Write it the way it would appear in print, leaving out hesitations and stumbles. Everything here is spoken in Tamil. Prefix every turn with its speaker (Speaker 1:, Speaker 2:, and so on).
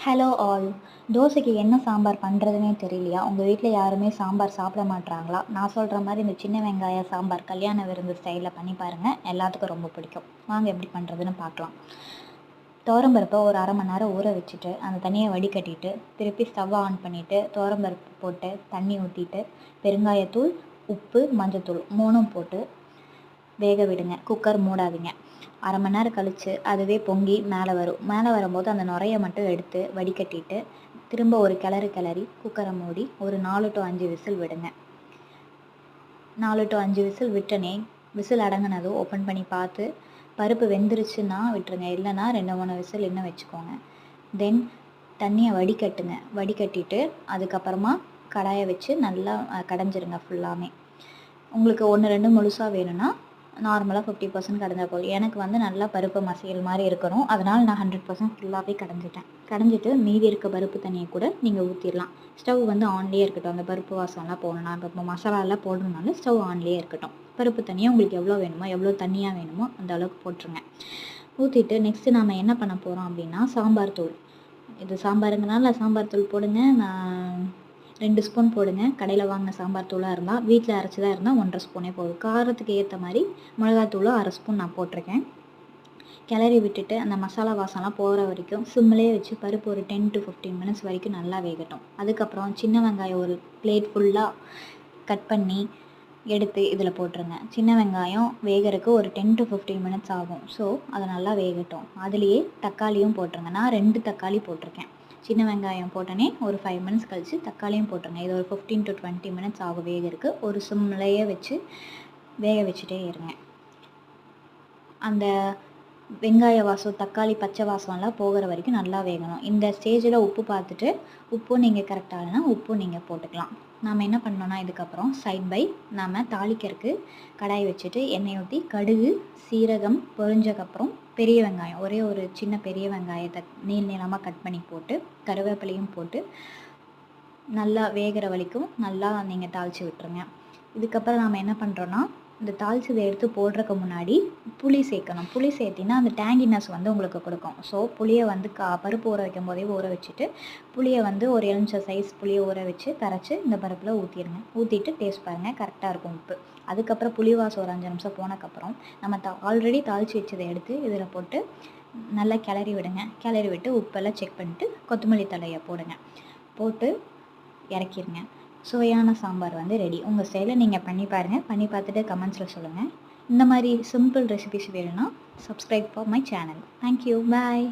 Speaker 1: Hello all. தோசைக்கு என்ன சாம்பார் பண்ணுறதுனே தெரியலையா? உங்கள் வீட்டில் யாருமே சாம்பார் சாப்பிட மாட்றாங்களா? நான் சொல்கிற மாதிரி இந்த சின்ன வெங்காய சாம்பார் கல்யாண விருந்து ஸ்டைலில் பண்ணி பாருங்கள், எல்லாத்துக்கும் ரொம்ப பிடிக்கும். வாங்க எப்படி பண்ணுறதுன்னு பார்க்கலாம். துவரம்பருப்பை ஒரு அரை மணி நேரம் ஊற வச்சுட்டு அந்த தண்ணியை வடிகட்டிட்டு திருப்பி ஸ்டவ்வை ஆன் பண்ணிவிட்டு துவரம்பருப்பு போட்டு தண்ணி ஊற்றிட்டு பெருங்காயத்தூள், உப்பு, மஞ்சத்தூள் 3ம் போட்டு வேக விடுங்க. குக்கர் மூடாதீங்க. அரை மணி நேரம் கழித்து அதுவே பொங்கி மேலே வரும். மேலே வரும்போது அந்த நுரையை மட்டும் எடுத்து வடிகட்டிட்டு திரும்ப ஒரு கிளறி குக்கரை மூடி ஒரு 4 to 5 விசில் விடுங்க. 4 to 5 விசில் விட்டனே விசில் அடங்கினதும் ஓப்பன் பண்ணி பார்த்து பருப்பு வெந்துருச்சுன்னா விட்டுருங்க, இல்லைன்னா 2-3 விசில் இன்னும் வச்சுக்கோங்க. தென் தண்ணியை வடிகட்டிட்டு அதுக்கப்புறமா கடாயை வச்சு நல்லா கடைஞ்சிருங்க ஃபுல்லாமே. உங்களுக்கு 1-2 முழுசாக வேணும்னா நார்மலாக 50% கடைஞ்சால் போதும். எனக்கு வந்து நல்லா பருப்பு மசியல் மாதிரி இருக்கணும், அதனால் நான் 100% ஃபுல்லாகவே கடைஞ்சிட்டு மீதி இருக்க பருப்பு தண்ணியை கூட நீங்கள் ஊற்றிடலாம். ஸ்டவ் வந்து ஆன்லேயே இருக்கட்டும். அந்த பருப்பு வாசம்லாம் போகணும். நான் இப்போ மசாலாலாம் போடுறதுனால ஸ்டவ் ஆன்லேயே இருக்கட்டும். பருப்பு தண்ணியை உங்களுக்கு எவ்வளோ வேணுமோ, எவ்வளோ தண்ணியாக வேணுமோ அந்த அளவுக்கு போட்டுருங்க. ஊற்றிட்டு நெக்ஸ்ட்டு நாம் என்ன பண்ண போகிறோம் அப்படின்னா சாம்பார் தூள். இது சாம்பாருங்கனால சாம்பார் தூள் போடுங்க. நான் 2 ஸ்பூன் போடுங்க. கடையில் வாங்கின சாம்பார் தூளாக இருந்தால், வீட்டில் அரைச்சதாக இருந்தால் 1.5 ஸ்பூனே போதும். காரத்துக்கு ஏற்ற மாதிரி மிளகாத்தூளும் 1/2 ஸ்பூன் நான் போட்டிருக்கேன். கிளறி விட்டுட்டு அந்த மசாலா வாசம்லாம் போகிற வரைக்கும் சிம்மிலே வச்சு பருப்பு ஒரு 10 to 15 மினிட்ஸ் வரைக்கும் நல்லா வேகட்டும். அதுக்கப்புறம் சின்ன வெங்காயம் ஒரு பிளேட் ஃபுல்லாக கட் பண்ணி எடுத்து இதில் போட்டுருங்க. சின்ன வெங்காயம் வேகிறதுக்கு ஒரு 10 to 15 மினிட்ஸ் ஆகும். ஸோ அதை நல்லா வேகட்டும். அதுலேயே தக்காளியும் போட்டுருங்க. நான் 2 தக்காளி போட்டிருக்கேன். சின்ன வெங்காயம் போட்டோன்னே ஒரு 5 மினிட்ஸ் கழித்து தக்காளியும் போட்டுருங்க. இது ஒரு 15 to 20 மினிட்ஸ் ஆகும் வேகிறதுக்கு. ஒரு சிம்லேயே வச்சு வேக வச்சுட்டே இருங்க. அந்த வெங்காய வாசம், தக்காளி பச்சை வாசம்லாம் போகிற வரைக்கும் நல்லா வேகணும். இந்த ஸ்டேஜில் உப்பு பார்த்துட்டு உப்பும் நீங்கள் கரெக்டாகனா உப்பும் நீங்கள் போட்டுக்கலாம். நாம் என்ன பண்ணோன்னா இதுக்கப்புறம் சைட் பை நாம் தாளிக்கிறதுக்கு கடாய் வச்சுட்டு எண்ணெய் ஊற்றி கடுகு, சீரகம் பொரிஞ்சக்கப்புறம் பெரிய வெங்காயம், ஒரே ஒரு சின்ன பெரிய வெங்காயத்தை நீளமாக கட் பண்ணி போட்டு கருவேப்பிலையும் போட்டு நல்லா வேகிற வரைக்கும் நல்லா நீங்கள் தாளித்து விட்டுருங்க. இதுக்கப்புறம் நாம் என்ன பண்ணுறோன்னா இந்த தாளிச்சதை எடுத்து போடுறதுக்கு முன்னாடி புளி சேர்க்கணும். புளி சேர்த்தினா அந்த டேங்கினஸ் வந்து உங்களுக்கு கொடுக்கும். ஸோ புளியை வந்து பருப்பு ஊற வைக்கும் போதே ஊற வச்சுட்டு புளியை வந்து ஒரு எலுமிச்சை சைஸ் புளியை ஊற வச்சு கரைச்சி இந்த பருப்பில் ஊற்றிடுங்க. ஊற்றிட்டு டேஸ்ட் பாருங்கள், கரெக்டாக இருக்கும் உப்பு. அதுக்கப்புறம் புளி வாசம் ஒரு 5 நிமிஷம் போனதுக்கப்புறம் நம்ம ஆல்ரெடி தாளித்து வச்சதை எடுத்து இதில் போட்டு நல்லா கிளறி விடுங்க. கிளறி விட்டு உப்பெல்லாம் செக் பண்ணிட்டு கொத்தமல்லி தழையை போட்டு இறக்கிடுங்க. சுவையான சாம்பார் வந்து ரெடி. உங்கள் ஸ்டைலில் நீங்கள் பண்ணி பாருங்கள். பண்ணி பார்த்துட்டு கமெண்ட்ஸில் சொல்லுங்கள். இந்த மாதிரி சிம்பிள் ரெசிபிஸ் வேணும்னா subscribe for my channel. Thank you. Bye.